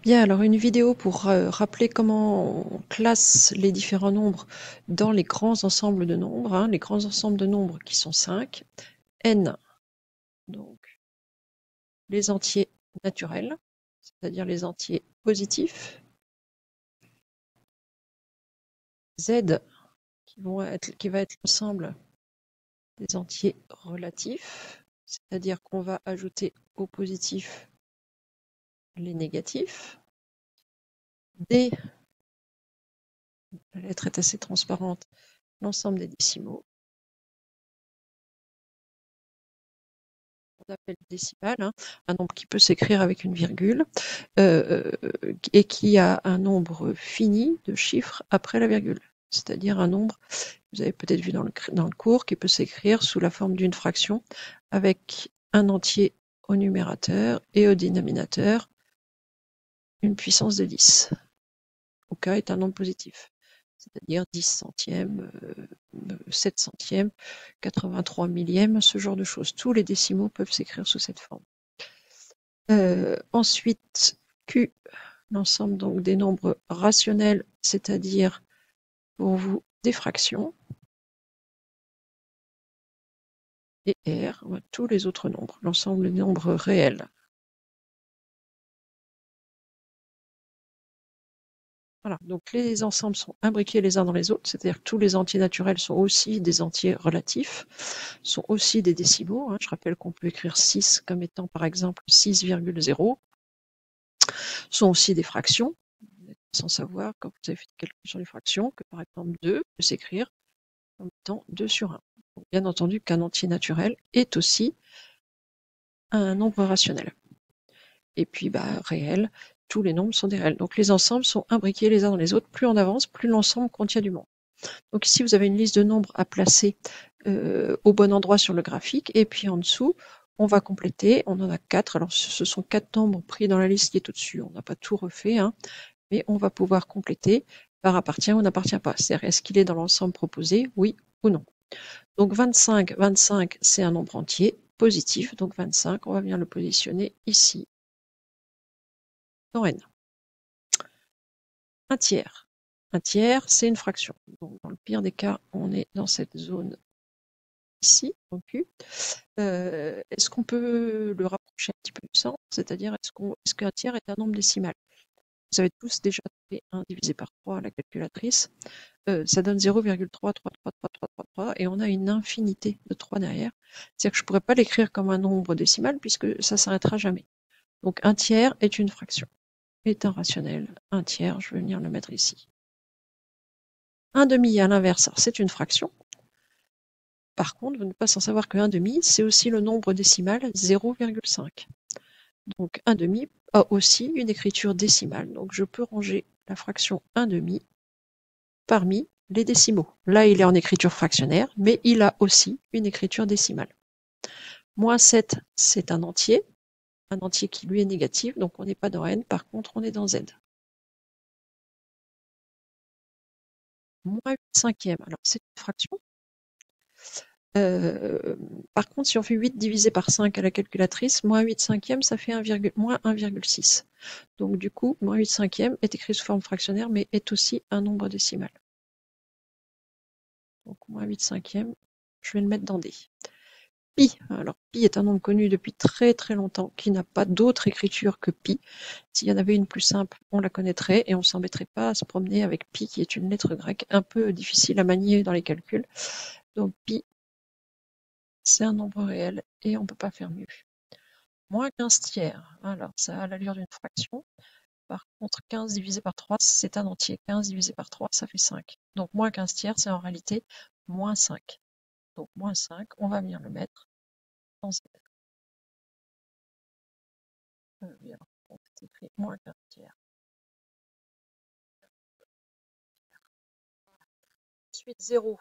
Bien, alors une vidéo pour rappeler comment on classe les différents nombres dans les grands ensembles de nombres, hein, les grands ensembles de nombres qui sont 5, n, donc les entiers naturels, c'est-à-dire les entiers positifs, z qui va être l'ensemble des entiers relatifs, c'est-à-dire qu'on va ajouter au positif les négatifs, d, la lettre est assez transparente, l'ensemble des décimaux, on appelle décimal, hein, un nombre qui peut s'écrire avec une virgule et qui a un nombre fini de chiffres après la virgule, c'est-à-dire un nombre, vous avez peut-être vu dans le cours, qui peut s'écrire sous la forme d'une fraction avec un entier au numérateur et au dénominateur une puissance de 10. Au cas est un nombre positif, c'est-à-dire 10 centièmes, 7 centièmes, 83 millièmes, ce genre de choses. Tous les décimaux peuvent s'écrire sous cette forme. Ensuite, Q, l'ensemble donc des nombres rationnels, c'est-à-dire pour vous des fractions. Et R, tous les autres nombres, l'ensemble des nombres réels. Voilà, donc les ensembles sont imbriqués les uns dans les autres, c'est-à-dire que tous les entiers naturels sont aussi des entiers relatifs, sont aussi des décimaux. Hein. Je rappelle qu'on peut écrire 6 comme étant par exemple 6,0, sont aussi des fractions, sans savoir, quand vous avez fait des calculs sur les fractions, que par exemple 2 peut s'écrire comme étant 2 sur 1. Donc, bien entendu qu'un entier naturel est aussi un nombre rationnel. Et puis réel, tous les nombres sont des réels. Donc les ensembles sont imbriqués les uns dans les autres. Plus on avance, plus l'ensemble contient du monde. Donc ici, vous avez une liste de nombres à placer au bon endroit sur le graphique. Et puis en dessous, on va compléter. On en a 4. Alors ce sont 4 nombres pris dans la liste qui est au-dessus. On n'a pas tout refait, hein, mais on va pouvoir compléter par appartient ou n'appartient pas. C'est-à-dire, est-ce qu'il est dans l'ensemble proposé, oui ou non. Donc 25, c'est un nombre entier positif. Donc 25, on va bien le positionner ici dans n. Un tiers. Un tiers, c'est une fraction. Donc, dans le pire des cas, on est dans cette zone ici, en Q. Est-ce qu'on peut le rapprocher un petit peu du centre? C'est-à-dire, est-ce qu'un tiers est un nombre décimal? Vous avez tous déjà fait 1 divisé par 3 à la calculatrice. Ça donne 0,3333333 et on a une infinité de 3 derrière. C'est-à-dire que je ne pourrais pas l'écrire comme un nombre décimal puisque ça ne s'arrêtera jamais. Donc un tiers est une fraction, est un rationnel. Un tiers, je vais venir le mettre ici. Un demi, à l'inverse, c'est une fraction. Par contre, vous n'êtes pas sans savoir que 1 demi, c'est aussi le nombre décimal 0,5. Donc 1 demi a aussi une écriture décimale. Donc je peux ranger la fraction 1 demi parmi les décimaux. Là, il est en écriture fractionnaire, mais il a aussi une écriture décimale. Moins 7, c'est un entier qui lui est négatif, donc on n'est pas dans n, par contre on est dans z. Moins 8 cinquièmes, alors c'est une fraction. Par contre, si on fait 8 divisé par 5 à la calculatrice, moins 8 cinquièmes, ça fait moins 1,6. Donc du coup, moins 8 cinquièmes est écrit sous forme fractionnaire, mais est aussi un nombre décimal. Donc moins 8 cinquièmes, je vais le mettre dans D. Pi, alors pi est un nombre connu depuis très très longtemps, qui n'a pas d'autre écriture que pi. S'il y en avait une plus simple, on la connaîtrait et on ne s'embêterait pas à se promener avec pi, qui est une lettre grecque un peu difficile à manier dans les calculs. Donc pi, c'est un nombre réel et on ne peut pas faire mieux. Moins 15 tiers, alors ça a l'allure d'une fraction. Par contre, 15 divisé par 3, c'est un entier. 15 divisé par 3, ça fait 5. Donc moins 15 tiers, c'est en réalité moins 5. Donc moins 5, on va venir le mettre dans Z. Bien, on peut écrire moins 15 tiers. Ensuite 0,